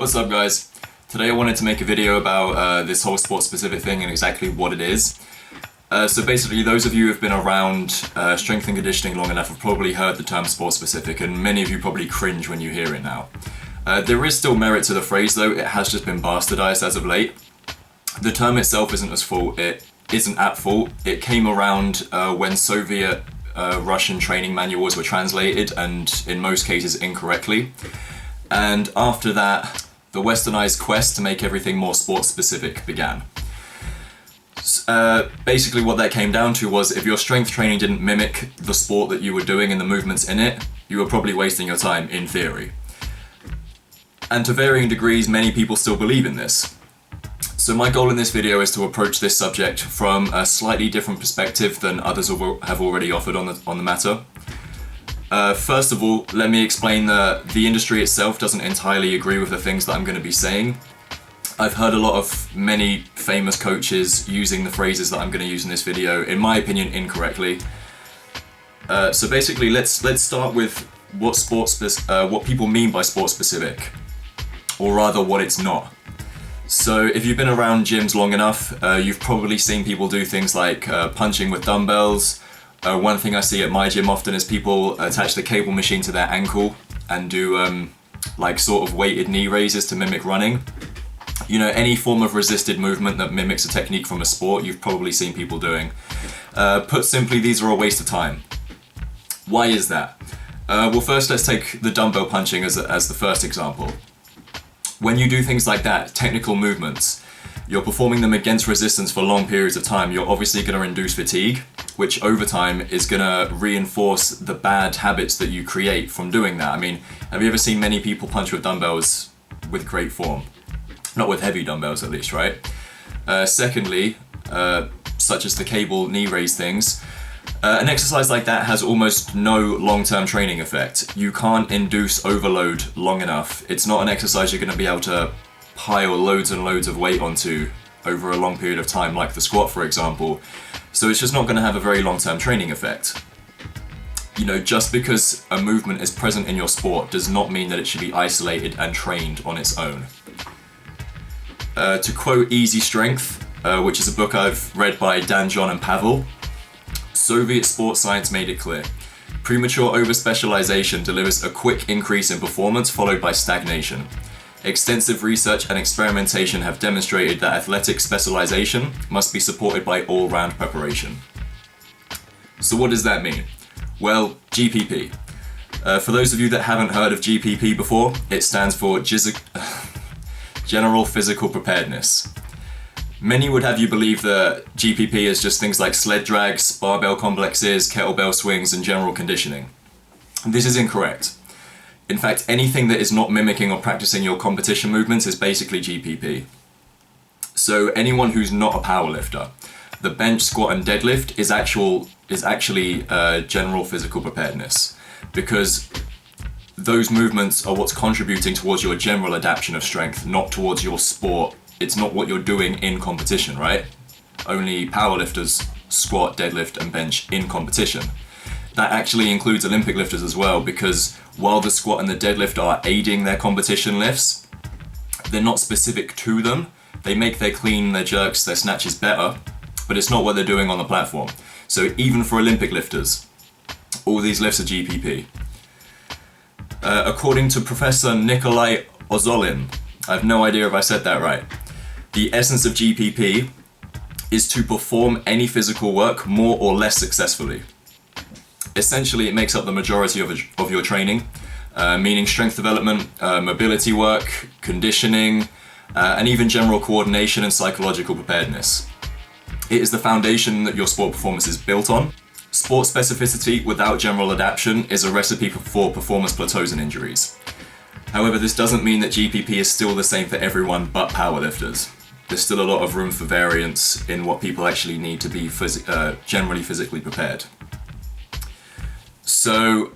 What's up, guys? Today I wanted to make a video about this whole sport specific thing and exactly what it is. So basically, those of you who have been around strength and conditioning long enough have probably heard the term sport specific, and many of you probably cringe when you hear it now. There is still merit to the phrase though, it has just been bastardized as of late. The term itself isn't at fault. It came around when Soviet Russian training manuals were translated, and in most cases incorrectly. And after that, the westernized quest to make everything more sport specific began. Basically what that came down to was, if your strength training didn't mimic the sport that you were doing and the movements in it, you were probably wasting your time, in theory. And to varying degrees, many people still believe in this. So my goal in this video is to approach this subject from a slightly different perspective than others have already offered on the matter. First of all, let me explain that the industry itself doesn't entirely agree with the things that I'm going to be saying. I've heard many famous coaches using the phrases that I'm going to use in this video, in my opinion, incorrectly. So basically, let's start with what people mean by sport specific, or rather what it's not. So if you've been around gyms long enough, you've probably seen people do things like punching with dumbbells. One thing I see at my gym often is people attach the cable machine to their ankle and do like sort of weighted knee raises to mimic running. You know, any form of resisted movement that mimics a technique from a sport, you've probably seen people doing. Put simply, these are a waste of time. Why is that? Well, first let's take the dumbbell punching as the first example. When you do things like that, technical movements, you're performing them against resistance for long periods of time, you're obviously going to induce fatigue, which over time is going to reinforce the bad habits that you create from doing that. I mean, have you ever seen many people punch with dumbbells with great form? Not with heavy dumbbells at least, right? Secondly, such as the cable knee raise things, an exercise like that has almost no long-term training effect. You can't induce overload long enough. It's not an exercise you're going to be able to pile loads and loads of weight onto over a long period of time, like the squat, for example. So it's just not going to have a very long-term training effect. You know, just because a movement is present in your sport does not mean that it should be isolated and trained on its own. To quote Easy Strength, which is a book I've read by Dan, John and Pavel, Soviet sports science made it clear. Premature overspecialization delivers a quick increase in performance followed by stagnation. Extensive research and experimentation have demonstrated that athletic specialization must be supported by all-round preparation. So what does that mean? Well, GPP. For those of you that haven't heard of GPP before, it stands for General Physical Preparedness. Many would have you believe that GPP is just things like sled drags, barbell complexes, kettlebell swings, and general conditioning. This is incorrect. In fact, anything that is not mimicking or practicing your competition movements is basically GPP. So anyone who's not a powerlifter, the bench, squat, and deadlift is actually general physical preparedness, because those movements are what's contributing towards your general adaptation of strength, not towards your sport. It's not what you're doing in competition, right? Only powerlifters squat, deadlift, and bench in competition. That actually includes Olympic lifters as well, because while the squat and the deadlift are aiding their competition lifts, they're not specific to them. They make their clean, their jerks, their snatches better, but it's not what they're doing on the platform. So even for Olympic lifters, all these lifts are GPP. According to Professor Nikolai Ozolin, I have no idea if I said that right, the essence of GPP is to perform any physical work more or less successfully. Essentially, it makes up the majority of your training, meaning strength development, mobility work, conditioning, and even general coordination and psychological preparedness. It is the foundation that your sport performance is built on. Sport specificity without general adaptation is a recipe for performance plateaus and injuries. However, this doesn't mean that GPP is still the same for everyone but powerlifters. There's still a lot of room for variance in what people actually need to be generally physically prepared. So,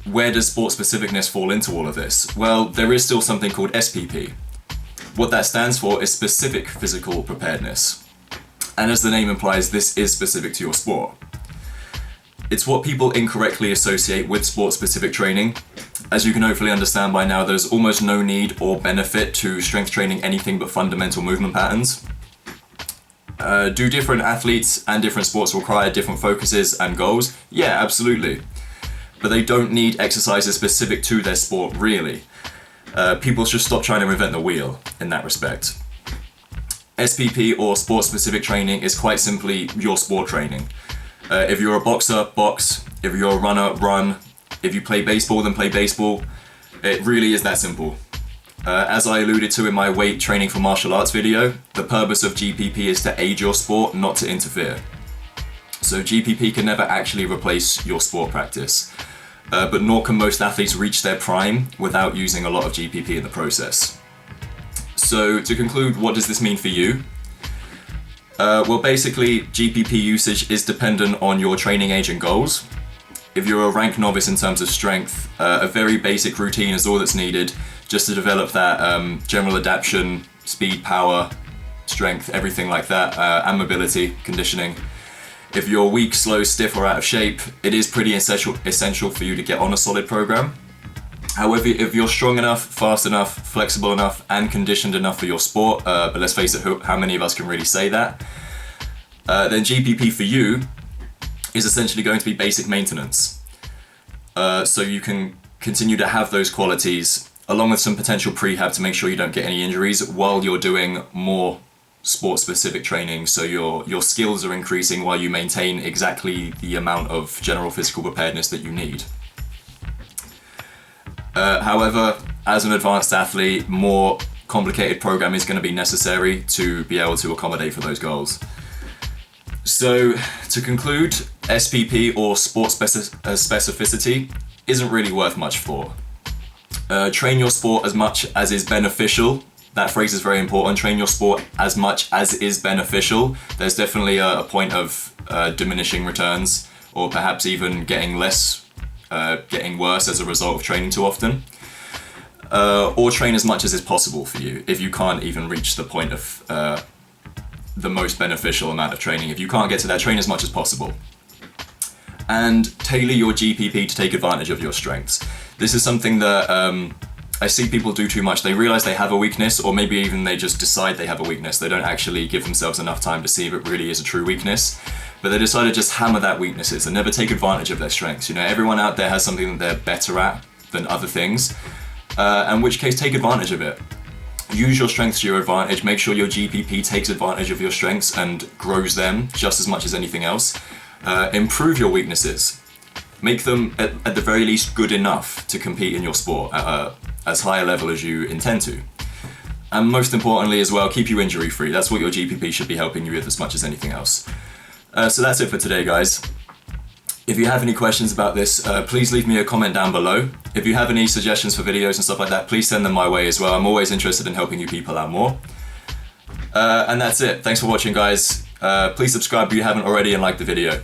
where does sport specificness fall into all of this? Well, there is still something called SPP. What that stands for is specific physical preparedness. And as the name implies, this is specific to your sport. It's what people incorrectly associate with sport-specific training. As you can hopefully understand by now, there's almost no need or benefit to strength training anything but fundamental movement patterns. Do different athletes and different sports require different focuses and goals? Yeah, absolutely. But they don't need exercises specific to their sport, really. People should stop trying to reinvent the wheel in that respect. SPP, or sport-specific training, is quite simply your sport training. If you're a boxer, box. If you're a runner, run. If you play baseball, then play baseball. It really is that simple. As I alluded to in my weight training for martial arts video, the purpose of GPP is to aid your sport, not to interfere. So GPP can never actually replace your sport practice, but nor can most athletes reach their prime without using a lot of GPP in the process. So to conclude, what does this mean for you? Well, basically, GPP usage is dependent on your training age and goals. If you're a rank novice in terms of strength, a very basic routine is all that's needed just to develop that general adaptation, speed, power, strength, everything like that, and mobility, conditioning. If you're weak, slow, stiff, or out of shape, it is pretty essential for you to get on a solid program. However, if you're strong enough, fast enough, flexible enough, and conditioned enough for your sport, but let's face it, how many of us can really say that? Then GPP for you is essentially going to be basic maintenance. So you can continue to have those qualities, along with some potential prehab to make sure you don't get any injuries while you're doing more sport-specific training, so your skills are increasing while you maintain exactly the amount of general physical preparedness that you need. However, as an advanced athlete, more complicated program is going to be necessary to be able to accommodate for those goals. So, to conclude, SPP, or sport specificity, isn't really worth much thought. Train your sport as much as is beneficial. That phrase is very important. Train your sport as much as is beneficial. There's definitely a point of diminishing returns, or perhaps even getting worse as a result of training too often. Or train as much as is possible for you. If you can't even reach the point of the most beneficial amount of training, if you can't get to that, train as much as possible. And tailor your GPP to take advantage of your strengths. This is something that I see people do too much. They realize they have a weakness, or maybe even they just decide they have a weakness. They don't actually give themselves enough time to see if it really is a true weakness. But they decide to just hammer that weaknesses and never take advantage of their strengths. You know, everyone out there has something that they're better at than other things, in which case take advantage of it. Use your strengths to your advantage. Make sure your GPP takes advantage of your strengths and grows them just as much as anything else. Improve your weaknesses. Make them, at the very least, good enough to compete in your sport at as high a level as you intend to. And most importantly as well, keep you injury free. That's what your GPP should be helping you with as much as anything else. So that's it for today, guys. If you have any questions about this, please leave me a comment down below. If you have any suggestions for videos and stuff like that, please send them my way as well. I'm always interested in helping you people out more. And that's it. Thanks for watching, guys. Please subscribe if you haven't already and like the video.